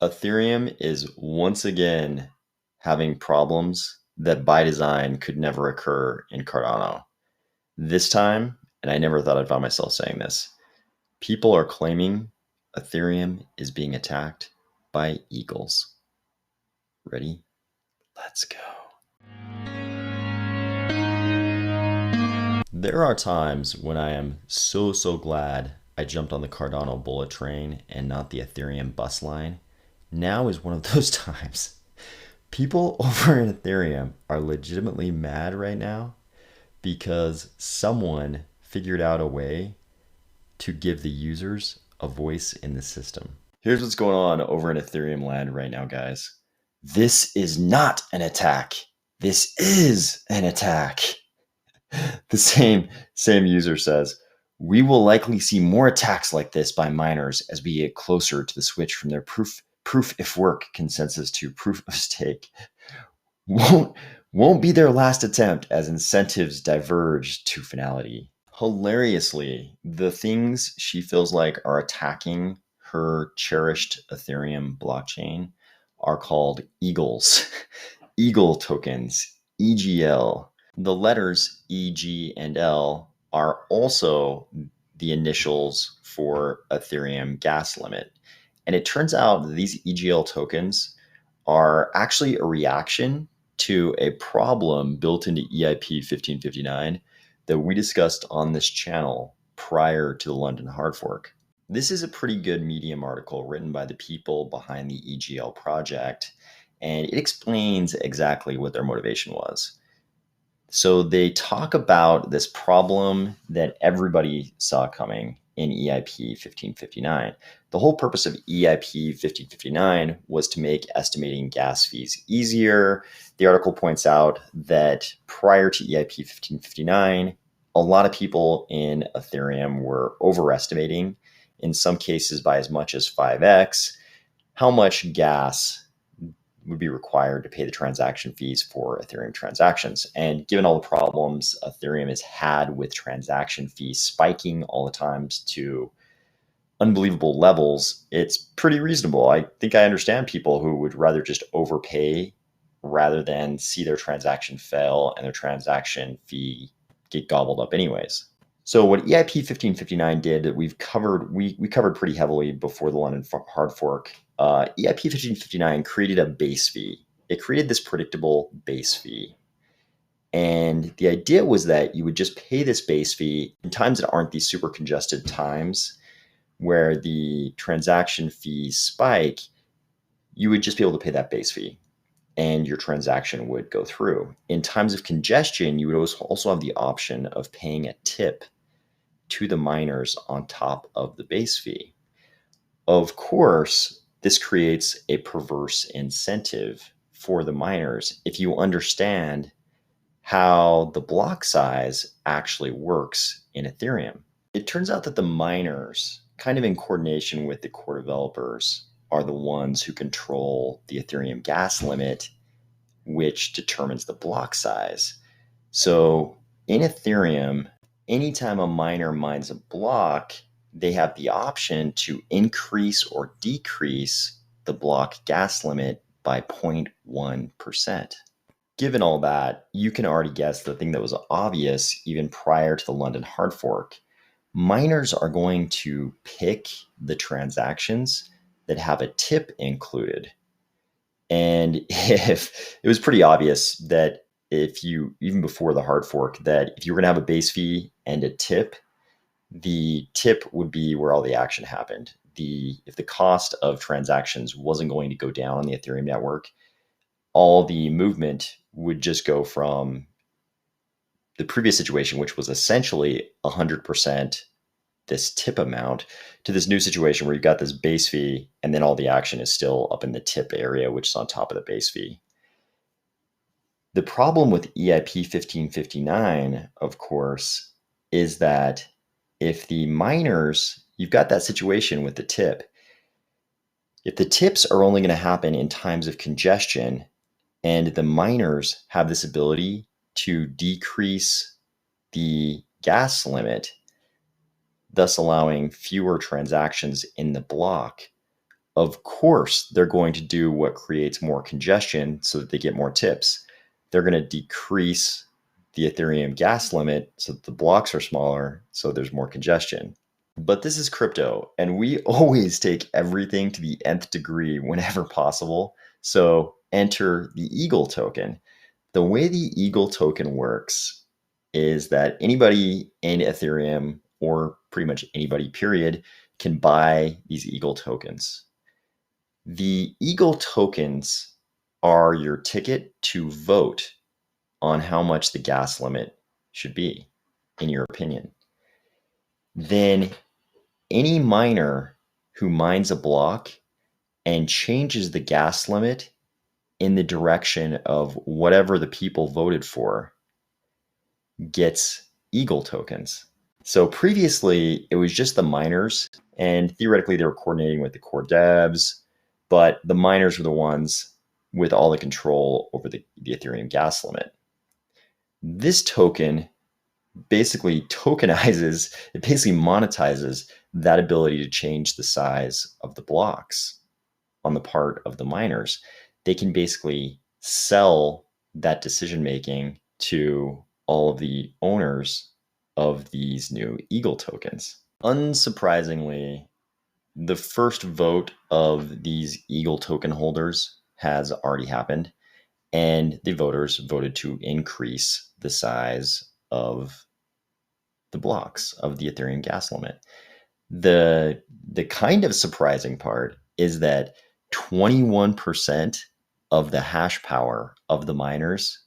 Ethereum is once again having problems that by design could never occur in Cardano. This time, and I never thought I'd find myself saying this, people are claiming Ethereum is being attacked by EGLs. Ready? Let's go. There are times when I am so glad I jumped on the Cardano bullet train and not the Ethereum bus line. Now is one of those times. People over in Ethereum are legitimately mad right now because someone figured out a way to give the users a voice in the system. Here's what's going on over in Ethereum land right now, guys. This is not an attack. This is an attack. The same user says, we will likely see more attacks like this by miners as we get closer to the switch from their proof if work consensus to proof of stake. Won't be their last attempt as incentives diverge to finality. Hilariously, the things she feels like are attacking her cherished Ethereum blockchain are called EGLs, EGL tokens, EGL. The letters E, G, and L are also the initials for Ethereum gas limit. And it turns out that these EGL tokens are actually a reaction to a problem built into EIP 1559 that we discussed on this channel prior to the London hard fork. This is a pretty good Medium article written by the people behind the EGL project, and it explains exactly what their motivation was. So they talk about this problem that everybody saw coming in EIP 1559. The whole purpose of EIP 1559 was to make estimating gas fees easier. The article points out that prior to EIP 1559, a lot of people in Ethereum were overestimating, in some cases by as much as 5x, how much gas would be required to pay the transaction fees for Ethereum transactions. And given all the problems Ethereum has had with transaction fees spiking all the times to unbelievable levels, it's pretty reasonable. I think I understand people who would rather just overpay rather than see their transaction fail and their transaction fee get gobbled up anyways. So what EIP 1559 did that we covered pretty heavily before the London hard fork. EIP 1559 created a base fee. It created this predictable base fee. And the idea was that you would just pay this base fee in times that aren't these super congested times where the transaction fees spike. You would just be able to pay that base fee and your transaction would go through. In times of congestion, you would also have the option of paying a tip to the miners on top of the base fee. Of course, this creates a perverse incentive for the miners if you understand how the block size actually works in Ethereum. It turns out that the miners, kind of in coordination with the core developers, are the ones who control the Ethereum gas limit, which determines the block size. So in Ethereum, anytime a miner mines a block, they have the option to increase or decrease the block gas limit by 0.1%. Given all that, you can already guess the thing that was obvious even prior to the London hard fork. Miners are going to pick the transactions that have a tip included. And if it was pretty obvious that if you, even before the hard fork, that if you were going to have a base fee and a tip, the tip would be where all the action happened. If the cost of transactions wasn't going to go down on the Ethereum network, all the movement would just go from the previous situation, which was essentially 100% this tip amount, to this new situation where you've got this base fee and then all the action is still up in the tip area, which is on top of the base fee. The problem with EIP 1559, of course, is that if the miners, you've got that situation with the tip. If the tips are only going to happen in times of congestion and the miners have this ability to decrease the gas limit, thus allowing fewer transactions in the block, Of course, they're going to do what creates more congestion so that they get more tips. They're going to decrease the Ethereum gas limit so that the blocks are smaller, so there's more congestion. But this is crypto, and we always take everything to the nth degree whenever possible. So enter the EGL token. The way the EGL token works is that anybody in Ethereum, or pretty much anybody, period, can buy these EGL tokens. The EGL tokens are your ticket to vote on how much the gas limit should be, in your opinion. Then any miner who mines a block and changes the gas limit in the direction of whatever the people voted for gets EGL tokens. So previously, it was just the miners, and theoretically, they were coordinating with the core devs, but the miners were the ones with all the control over the Ethereum gas limit. This token basically tokenizes, it basically monetizes that ability to change the size of the blocks on the part of the miners. They can basically sell that decision making to all of the owners of these new EGL tokens. Unsurprisingly, the first vote of these EGL token holders has already happened, and the voters voted to increase the size of the blocks of the Ethereum gas limit. The kind of surprising part is that 21% of the hash power of the miners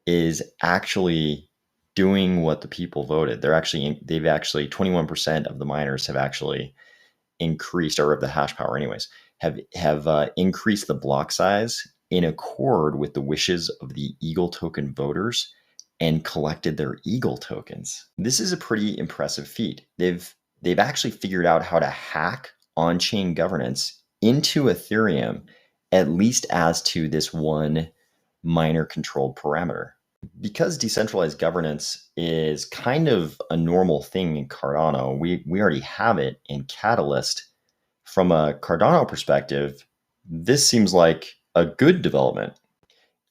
is actually doing what the people voted. They've actually 21% of the miners have actually increased, or of the hash power anyways, have increased the block size in accord with the wishes of the EGL token voters and collected their EGL tokens. This is a pretty impressive feat. They've actually figured out how to hack on-chain governance into Ethereum, at least as to this one miner controlled parameter. Because decentralized governance is kind of a normal thing in Cardano, we already have it in Catalyst. From a Cardano perspective, this seems like a good development.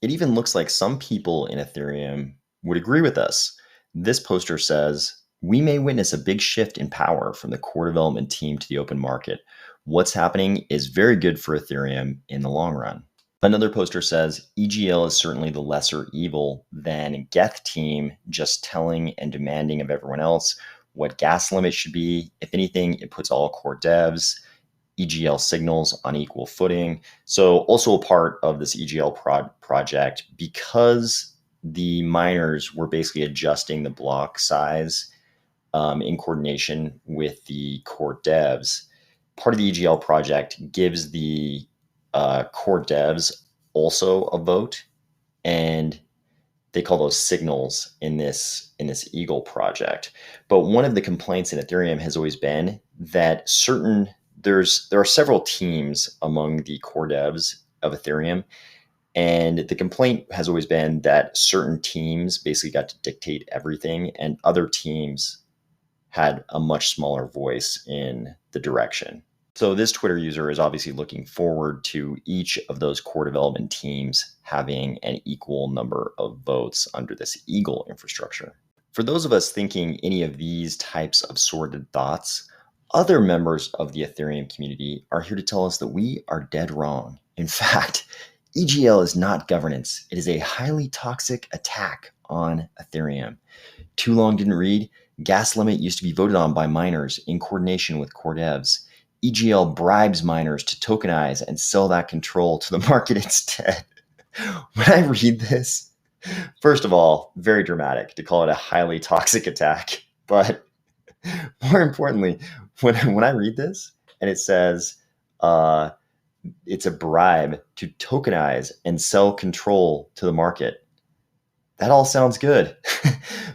It even looks like some people in Ethereum would agree with us. This poster says, "We may witness a big shift in power from the core development team to the open market. What's happening is very good for Ethereum in the long run." Another poster says, "EGL is certainly the lesser evil than Geth team just telling and demanding of everyone else what gas limit should be. If anything, it puts all core devs, EGL signals on equal footing." So also a part of this EGL project, because the miners were basically adjusting the block size in coordination with the core devs. Part of the EGL project gives the core devs also a vote, and they call those signals in this EGL project. But one of the complaints in Ethereum has always been that there are several teams among the core devs of Ethereum, and the complaint has always been that certain teams basically got to dictate everything, and other teams had a much smaller voice in the direction. So this Twitter user is obviously looking forward to each of those core development teams having an equal number of votes under this EGL infrastructure. For those of us thinking any of these types of sordid thoughts, other members of the Ethereum community are here to tell us that we are dead wrong. In fact, EGL is not governance. It is a highly toxic attack on Ethereum. Too long didn't read. Gas limit used to be voted on by miners in coordination with core devs. EGL bribes miners to tokenize and sell that control to the market instead. When I read this, first of all, very dramatic to call it a highly toxic attack. But more importantly, when I read this and it says it's a bribe to tokenize and sell control to the market, that all sounds good.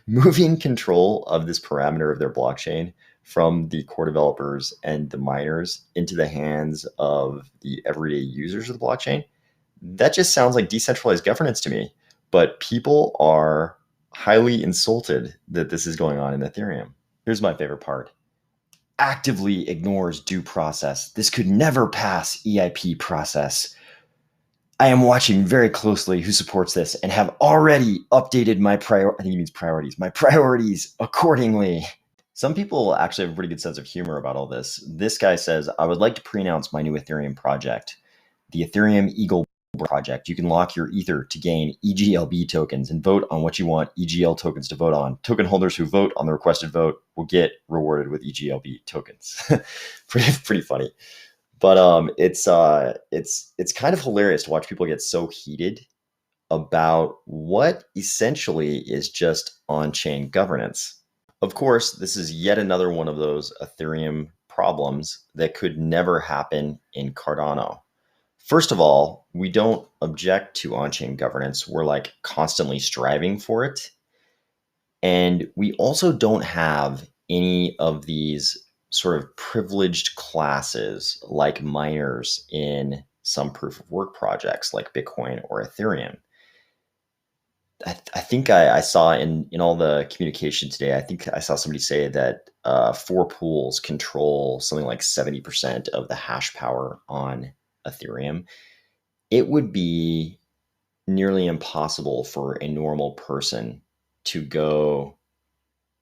Moving control of this parameter of their blockchain from the core developers and the miners into the hands of the everyday users of the blockchain, that just sounds like decentralized governance to me. But people are highly insulted that this is going on in Ethereum. Here's my favorite part. actively ignores due process. This could never pass EIP process. I am watching very closely who supports this and have already updated my I think he means priorities, my priorities accordingly. Some people actually have a pretty good sense of humor about all this. This guy says, I would like to pre-announce my new Ethereum project, the Ethereum EGL project. You can lock your Ether to gain EGLB tokens and vote on what you want EGL tokens to vote on. Token holders who vote on the requested vote will get rewarded with EGLB tokens. pretty funny. But it's kind of hilarious to watch people get so heated about what essentially is just on-chain governance. Of course, this is yet another one of those Ethereum problems that could never happen in Cardano. First of all, we don't object to on-chain governance. We're like constantly striving for it. And we also don't have any of these sort of privileged classes like miners in some proof of work projects like Bitcoin or Ethereum. I think I saw in all the communication today, I think I saw somebody say that 4 pools control something like 70% of the hash power on Ethereum. It would be nearly impossible for a normal person to go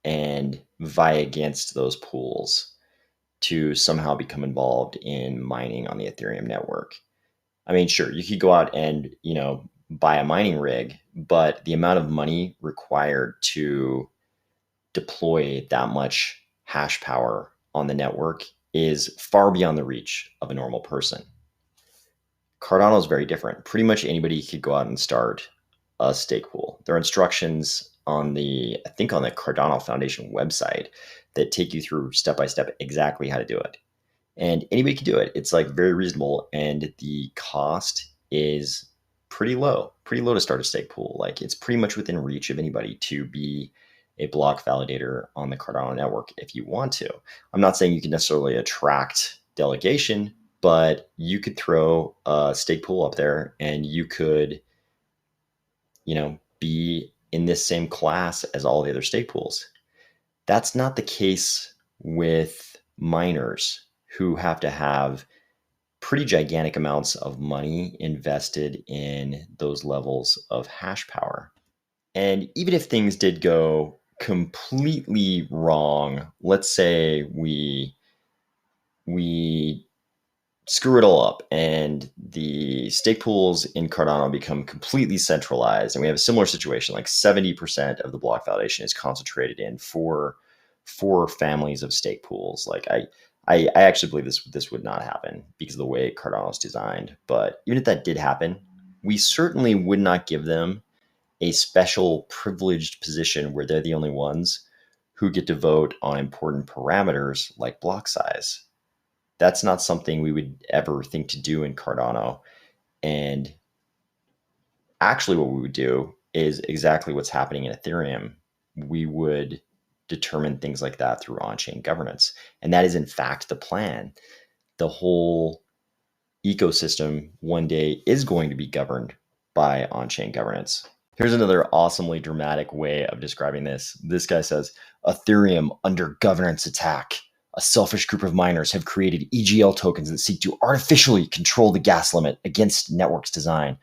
and vie against those pools to somehow become involved in mining on the Ethereum network. I mean, sure, you could go out and, buy a mining rig, but the amount of money required to deploy that much hash power on the network is far beyond the reach of a normal person. Cardano is very different. Pretty much anybody could go out and start a stake pool. There are instructions on the Cardano Foundation website that take you through step by step exactly how to do it. And anybody can do it. It's like very reasonable, and the cost is pretty low to start a stake pool. Like it's pretty much within reach of anybody to be a block validator on the Cardano network if you want to. I'm not saying you can necessarily attract delegation, but you could throw a stake pool up there and you could, be in this same class as all the other stake pools. That's not the case with miners who have to have pretty gigantic amounts of money invested in those levels of hash power. And even if things did go completely wrong, let's say we screw it all up and the stake pools in Cardano become completely centralized, and we have a similar situation, like 70% of the block validation is concentrated in four families of stake pools. Like I actually believe this would not happen because of the way Cardano is designed. But even if that did happen, we certainly would not give them a special privileged position where they're the only ones who get to vote on important parameters like block size. That's not something we would ever think to do in Cardano. And actually what we would do is exactly what's happening in Ethereum. We would determine things like that through on-chain governance. And that is in fact the plan. The whole ecosystem one day is going to be governed by on-chain governance. Here's another awesomely dramatic way of describing this. This guy says, Ethereum under governance attack. A selfish group of miners have created EGL tokens that seek to artificially control the gas limit against network's design.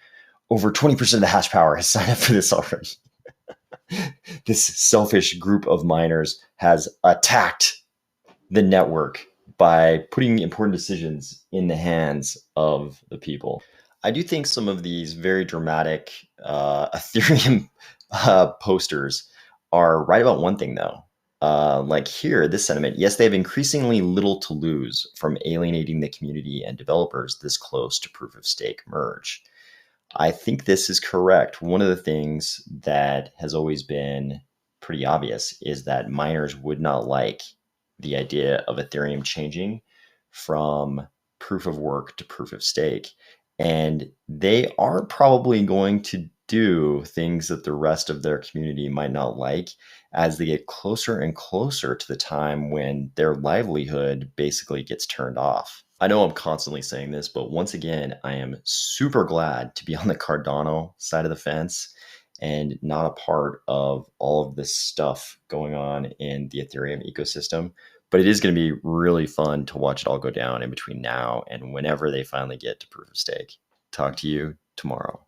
Over 20% of the hash power has signed up for this already. This selfish group of miners has attacked the network by putting important decisions in the hands of the people. I do think some of these very dramatic Ethereum posters are right about one thing, though. Like here, this sentiment, yes, they have increasingly little to lose from alienating the community and developers this close to proof of stake merge. I think this is correct. One of the things that has always been pretty obvious is that miners would not like the idea of Ethereum changing from proof of work to proof of stake. And they are probably going to do things that the rest of their community might not like as they get closer and closer to the time when their livelihood basically gets turned off. I know I'm constantly saying this, but once again, I am super glad to be on the Cardano side of the fence and not a part of all of this stuff going on in the Ethereum ecosystem. But it is going to be really fun to watch it all go down in between now and whenever they finally get to proof of stake. Talk to you tomorrow.